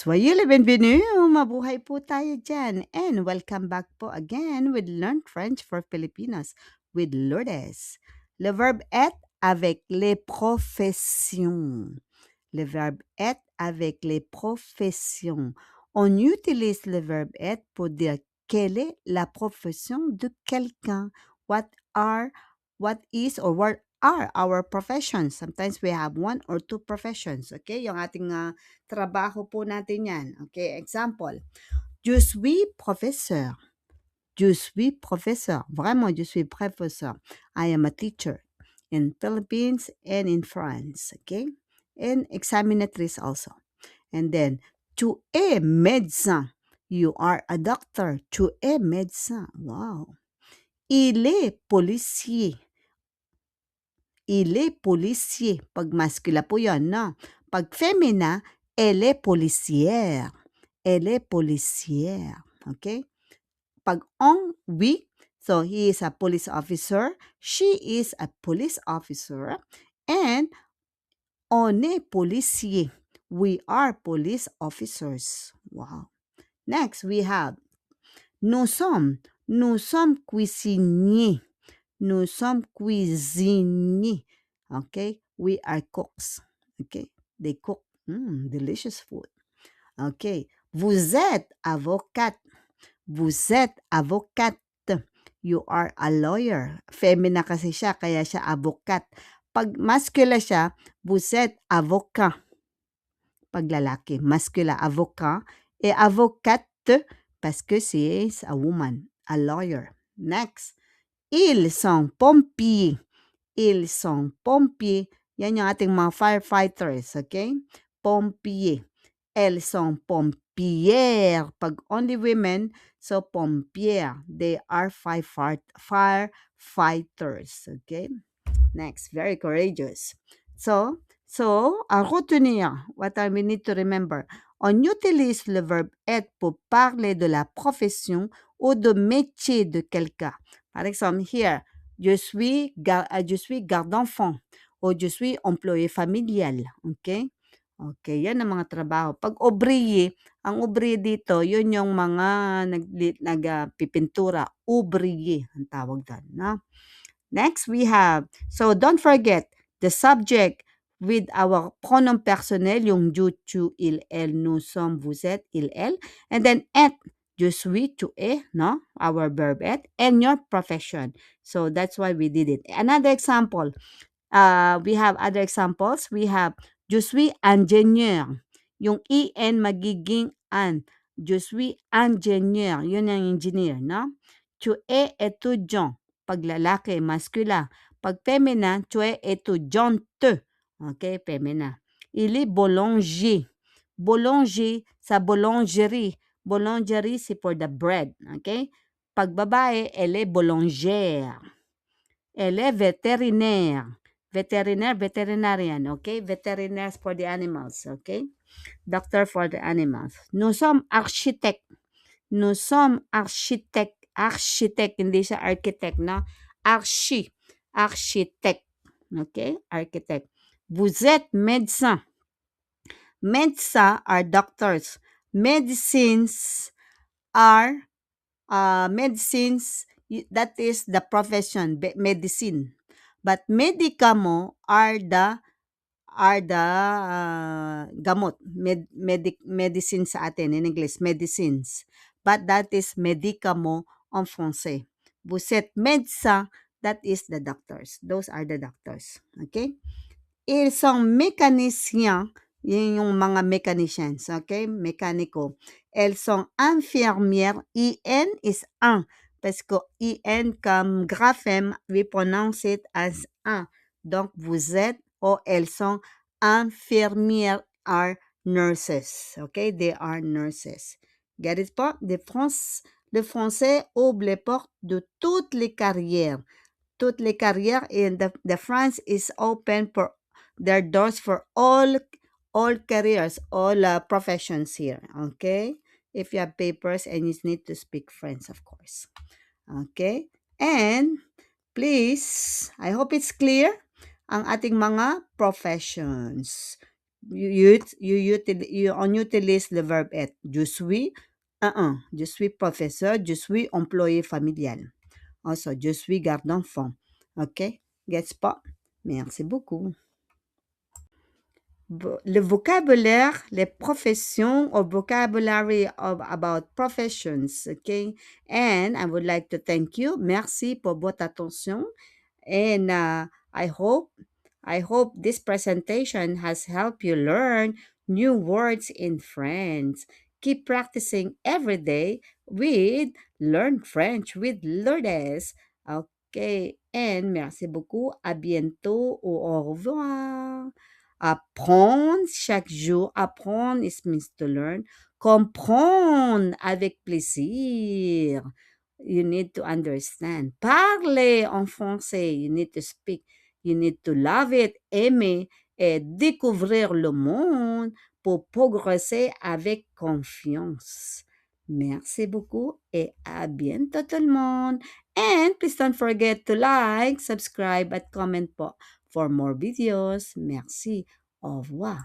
Soyez le bienvenu, mabuhay po tayo dyan. And welcome back po again with Learn French for Filipinos with Lourdes. Le verbe être avec les professions. Le verbe être avec les professions. On utilise le verbe être pour dire quelle est la profession de quelqu'un. What is or what are our professions? Sometimes we have one or two professions. Okay? Yung ating trabaho po natin yan. Okay? Example, je suis professeur. Je suis professeur. Vraiment, je suis professeur. I am a teacher in Philippines and in France. Okay? And examinatrice also. And then, tu es médecin. You are a doctor. Tu es médecin. Wow. Il est policier. Il est policier. Pag masculine po yun, no? Pag femina, elle est policière. Elle est policière. Okay? Pag on, we, so he is a police officer. She is a police officer. And on est policier. We are police officers. Wow. Next, we have nous sommes cuisiniers. Nous sommes cuisiniers. Okay? We are cooks. Okay? They cook delicious food. Okay? Vous êtes avocate. Vous êtes avocate. You are a lawyer. Femina kasi siya, kaya siya avocat. Pag masculine siya, vous êtes avocat. Pag lalaki, masculine, avocat. Et avocate, parce que c'est a woman, a lawyer. Next. Ils sont pompiers. Ils sont pompiers. Yan yung ating mga firefighters, okay? Pompiers. Elles sont pompières. Pag only women, so pompières. They are firefighters, okay? Next, very courageous. So, à retenir, what we need to remember, on utilise le verbe être pour parler de la profession ou de métier de quelqu'un. Par exemple, here, je suis garde d'enfant o je suis employé familial. Okay? Okay, yan ang mga trabaho. Pag ouvrier, ang ouvrier dito, yun yung mga nagpipintura. Ouvrier ang tawag doon. No? Next, we have, so don't forget, the subject with our pronom personnel, yung je, tu, il, elle, nous sommes, vous êtes, il, elle. And then être, je suis, tu es, no? Our verb être, and your profession. So that's why we did it. Another example, we have other examples. We have, je suis ingénieur. Yung en magiging an. Je suis ingénieur. Yun ang engineer, no? Tu es étudiant. Pag lalaki, masculin. Pag femina, tu es étudiante. Okay, femina. Il est boulanger. Boulanger sa boulangerie. Boulangerie, c'est for the bread. Okay? Pag babae, elle est boulangère. Elle est vétérinaire. Veterinarian, okay? Veterinaires for the animals, okay? Doctor for the animals. Nous sommes architectes. Nous sommes architectes. Architect, hindi siya architect, no? Architect. Okay? Architect. Vous êtes médecin. Médecins are doctors. Medicines are medicines, that is the profession, medicine. But medicamo are the gamot, medicine sa atin in English, medicines. But that is medicamo en français. Vous êtes médecin, that is the doctors. Those are the doctors. Okay? Ils sont mécaniciens, yun yung mga mechanicians, okay? Mekaniko. Elles sont infirmières. IN is un. Parce que IN comme graphème, we pronounce it as un. Donc, vous êtes, elles sont infirmières, are nurses. Okay? They are nurses. Get it po? Le français ouvre les portes de toutes les carrières. Toutes les carrières, and the France is open for their doors for all careers, all professions here. Okay? If you have papers and you need to speak French, of course. Okay? And please, I hope it's clear ang ating mga professions. on utilise le verbe être. Je suis je suis professeur, je suis employé familial. Also, je suis garde d'enfant. OK? Gets pas? Merci beaucoup. Le vocabulaire, les professions or vocabulary about professions. OK? And I would like to thank you. Merci pour votre attention. And I hope this presentation has helped you learn new words in French. Keep practicing every day with Learn French with Lourdes. Okay, and merci beaucoup. À bientôt ou au revoir. Apprendre chaque jour. Apprendre is means to learn. Comprendre avec plaisir. You need to understand. Parler en français. You need to speak. You need to love it, aimer et découvrir le monde pour progresser avec confiance. Merci beaucoup et à bientôt tout le monde. And please don't forget to like, subscribe, and comment po for more videos. Merci. Au revoir.